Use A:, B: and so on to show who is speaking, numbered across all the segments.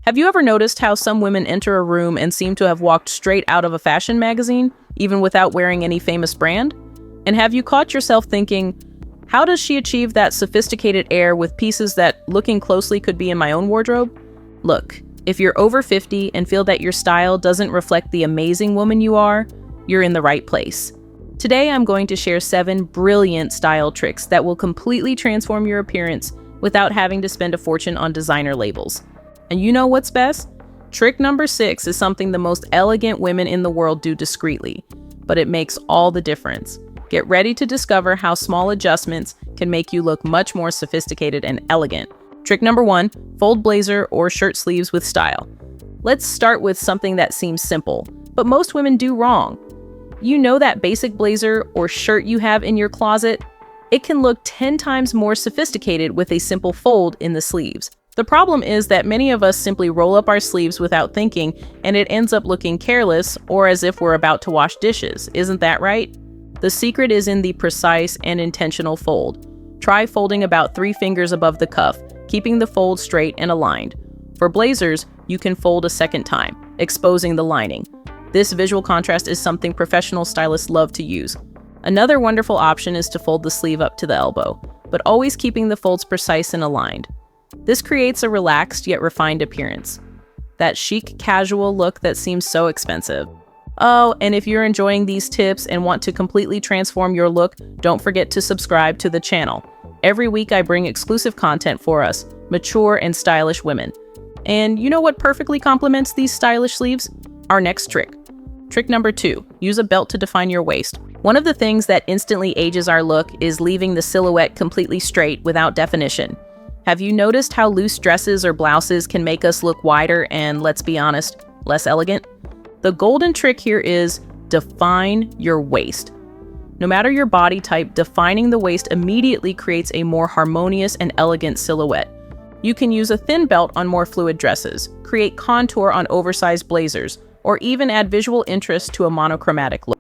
A: Have you ever noticed how some women enter a room and seem to have walked straight out of a fashion magazine, even without wearing any famous brand? And have you caught yourself thinking, how does she achieve that sophisticated air with pieces that, looking closely, could be in my own wardrobe? Look, if you're over 50 and feel that your style doesn't reflect the amazing woman you are, you're in the right place. Today, I'm going to share 7 brilliant style tricks that will completely transform your appearance without having to spend a fortune on designer labels. And you know what's best? Trick number 6 is something the most elegant women in the world do discreetly, but it makes all the difference. Get ready to discover how small adjustments can make you look much more sophisticated and elegant. Trick number 1, fold blazer or shirt sleeves with style. Let's start with something that seems simple, but most women do wrong. You know that basic blazer or shirt you have in your closet? It can look 10 times more sophisticated with a simple fold in the sleeves. The problem is that many of us simply roll up our sleeves without thinking, and it ends up looking careless or as if we're about to wash dishes. Isn't that right? The secret is in the precise and intentional fold. Try folding about 3 fingers above the cuff, keeping the fold straight and aligned. For blazers, you can fold a second time, exposing the lining. This visual contrast is something professional stylists love to use. Another wonderful option is to fold the sleeve up to the elbow, but always keeping the folds precise and aligned. This creates a relaxed yet refined appearance. That chic, casual look that seems so expensive. Oh, and if you're enjoying these tips and want to completely transform your look, don't forget to subscribe to the channel. Every week I bring exclusive content for us, mature and stylish women. And you know what perfectly complements these stylish sleeves? Our next trick. Trick number 2, use a belt to define your waist. One of the things that instantly ages our look is leaving the silhouette completely straight without definition. Have you noticed how loose dresses or blouses can make us look wider and, let's be honest, less elegant? The golden trick here is define your waist. No matter your body type, defining the waist immediately creates a more harmonious and elegant silhouette. You can use a thin belt on more fluid dresses, create contour on oversized blazers, or even add visual interest to a monochromatic look.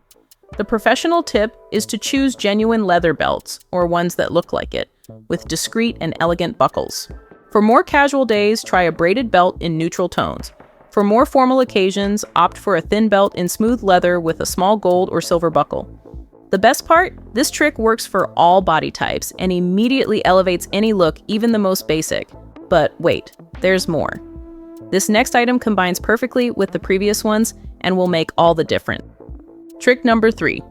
A: The professional tip is to choose genuine leather belts, or ones that look like it, with discreet and elegant buckles. For more casual days, try a braided belt in neutral tones. For more formal occasions, opt for a thin belt in smooth leather with a small gold or silver buckle. The best part? This trick works for all body types and immediately elevates any look, even the most basic. But wait, there's more. This next item combines perfectly with the previous ones and will make all the difference. Trick number 3,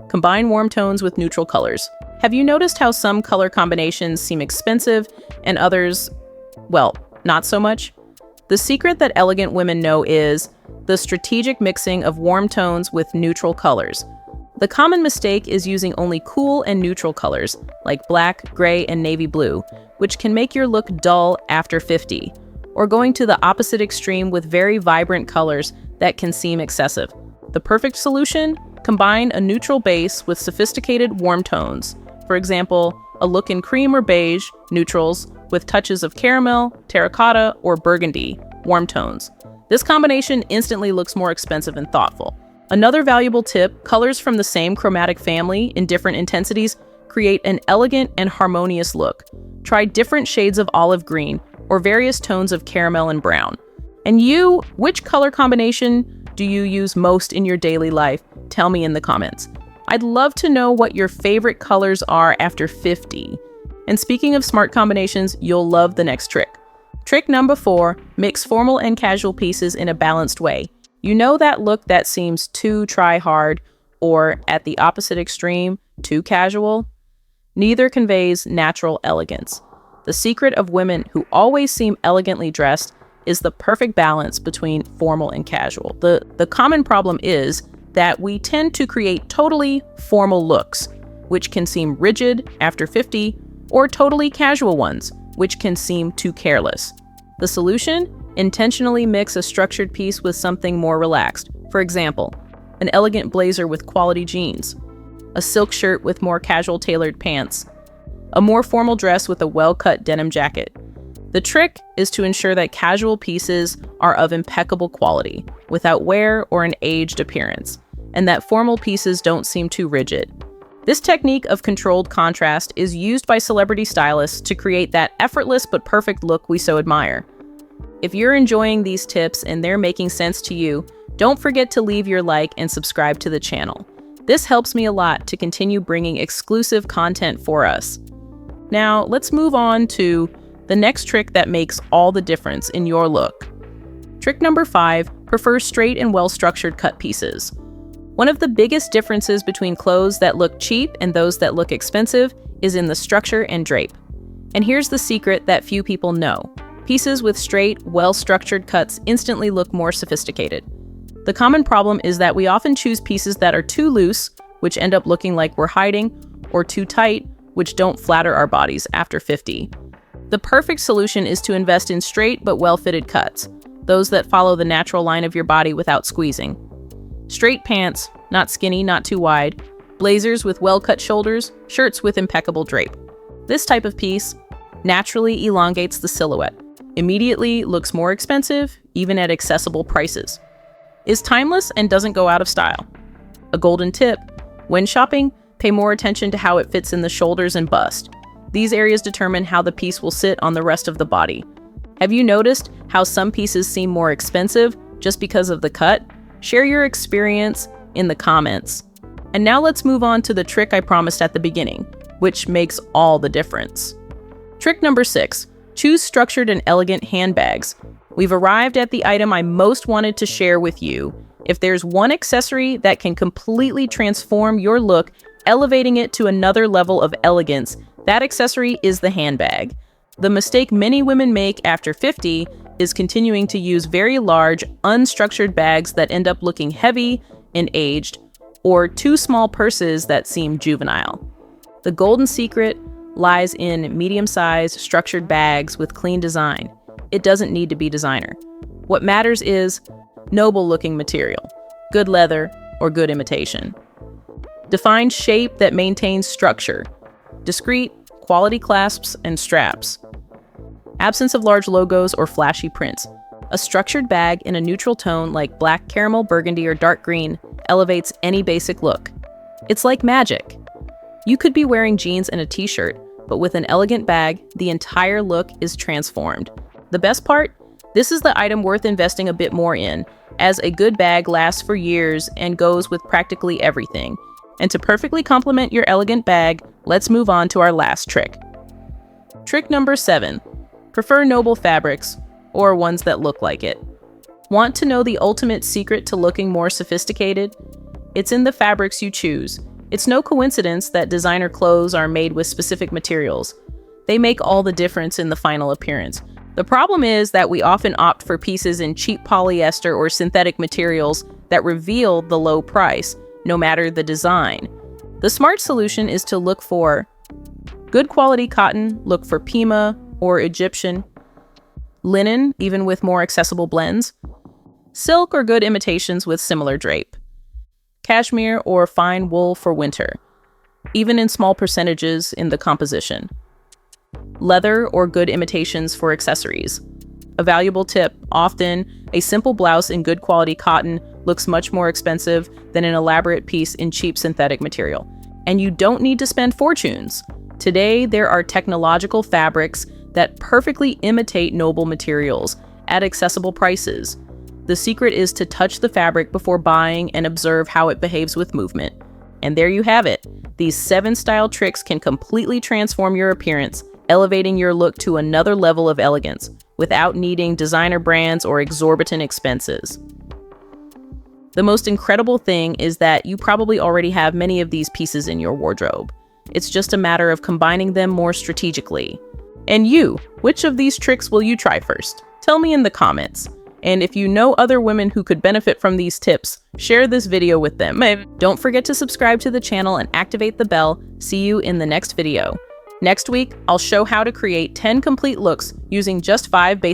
A: combine warm tones with neutral colors. Have you noticed how some color combinations seem expensive and others, well, not so much? The secret that elegant women know is the strategic mixing of warm tones with neutral colors. The common mistake is using only cool and neutral colors, like black, gray, and navy blue, which can make your look dull after 50, or going to the opposite extreme with very vibrant colors that can seem excessive. The perfect solution? Combine a neutral base with sophisticated warm tones. For example, a look in cream or beige, neutrals, with touches of caramel, terracotta, or burgundy, warm tones. This combination instantly looks more expensive and thoughtful. Another valuable tip, colors from the same chromatic family in different intensities create an elegant and harmonious look. Try different shades of olive green or various tones of caramel and brown. And you, which color combination do you use most in your daily life? Tell me in the comments. I'd love to know what your favorite colors are after 50. And speaking of smart combinations, you'll love the next trick. Trick number 4, mix formal and casual pieces in a balanced way. You know that look that seems too try-hard or, at the opposite extreme, too casual? Neither conveys natural elegance. The secret of women who always seem elegantly dressed is the perfect balance between formal and casual. The common problem is that we tend to create totally formal looks, which can seem rigid after 50, or totally casual ones, which can seem too careless. The solution? Intentionally mix a structured piece with something more relaxed. For example, an elegant blazer with quality jeans, a silk shirt with more casual tailored pants, a more formal dress with a well-cut denim jacket. The trick is to ensure that casual pieces are of impeccable quality, without wear or an aged appearance, and that formal pieces don't seem too rigid. This technique of controlled contrast is used by celebrity stylists to create that effortless but perfect look we so admire. If you're enjoying these tips and they're making sense to you, don't forget to leave your like and subscribe to the channel. This helps me a lot to continue bringing exclusive content for us. Now, let's move on to the next trick that makes all the difference in your look. Trick number 5, prefer straight and well-structured cut pieces. One of the biggest differences between clothes that look cheap and those that look expensive is in the structure and drape. And here's the secret that few people know. Pieces with straight, well-structured cuts instantly look more sophisticated. The common problem is that we often choose pieces that are too loose, which end up looking like we're hiding, or too tight, which don't flatter our bodies after 50. The perfect solution is to invest in straight but well-fitted cuts, those that follow the natural line of your body without squeezing. Straight pants, not skinny, not too wide, blazers with well-cut shoulders, shirts with impeccable drape. This type of piece naturally elongates the silhouette, immediately looks more expensive, even at accessible prices, is timeless and doesn't go out of style. A golden tip: when shopping, pay more attention to how it fits in the shoulders and bust. These areas determine how the piece will sit on the rest of the body. Have you noticed how some pieces seem more expensive just because of the cut? Share your experience in the comments. And now let's move on to the trick I promised at the beginning, which makes all the difference. Trick number 6, choose structured and elegant handbags. We've arrived at the item I most wanted to share with you. If there's one accessory that can completely transform your look, elevating it to another level of elegance, that accessory is the handbag. The mistake many women make after 50 is continuing to use very large, unstructured bags that end up looking heavy and aged, or too small purses that seem juvenile. The golden secret lies in medium-sized, structured bags with clean design. It doesn't need to be designer. What matters is noble-looking material, good leather, or good imitation. Defined shape that maintains structure, discreet, quality clasps and straps. Absence of large logos or flashy prints. A structured bag in a neutral tone like black, caramel, burgundy, or dark green elevates any basic look. It's like magic. You could be wearing jeans and a t-shirt, but with an elegant bag, the entire look is transformed. The best part? This is the item worth investing a bit more in, as a good bag lasts for years and goes with practically everything. And to perfectly complement your elegant bag, let's move on to our last trick. Trick number 7, prefer noble fabrics, or ones that look like it. Want to know the ultimate secret to looking more sophisticated? It's in the fabrics you choose. It's no coincidence that designer clothes are made with specific materials. They make all the difference in the final appearance. The problem is that we often opt for pieces in cheap polyester or synthetic materials that reveal the low price, no matter the design. The smart solution is to look for good quality cotton, look for Pima or Egyptian, linen, even with more accessible blends, silk or good imitations with similar drape, cashmere or fine wool for winter, even in small percentages in the composition, leather or good imitations for accessories. A valuable tip: often, a simple blouse in good quality cotton looks much more expensive than an elaborate piece in cheap synthetic material. And you don't need to spend fortunes. Today, there are technological fabrics that perfectly imitate noble materials at accessible prices. The secret is to touch the fabric before buying and observe how it behaves with movement. And there you have it. These 7 style tricks can completely transform your appearance, elevating your look to another level of elegance without needing designer brands or exorbitant expenses. The most incredible thing is that you probably already have many of these pieces in your wardrobe. It's just a matter of combining them more strategically. And you, which of these tricks will you try first? Tell me in the comments. And if you know other women who could benefit from these tips, share this video with them. Don't forget to subscribe to the channel and activate the bell. See you in the next video. Next week, I'll show how to create 10 complete looks using just 5 basic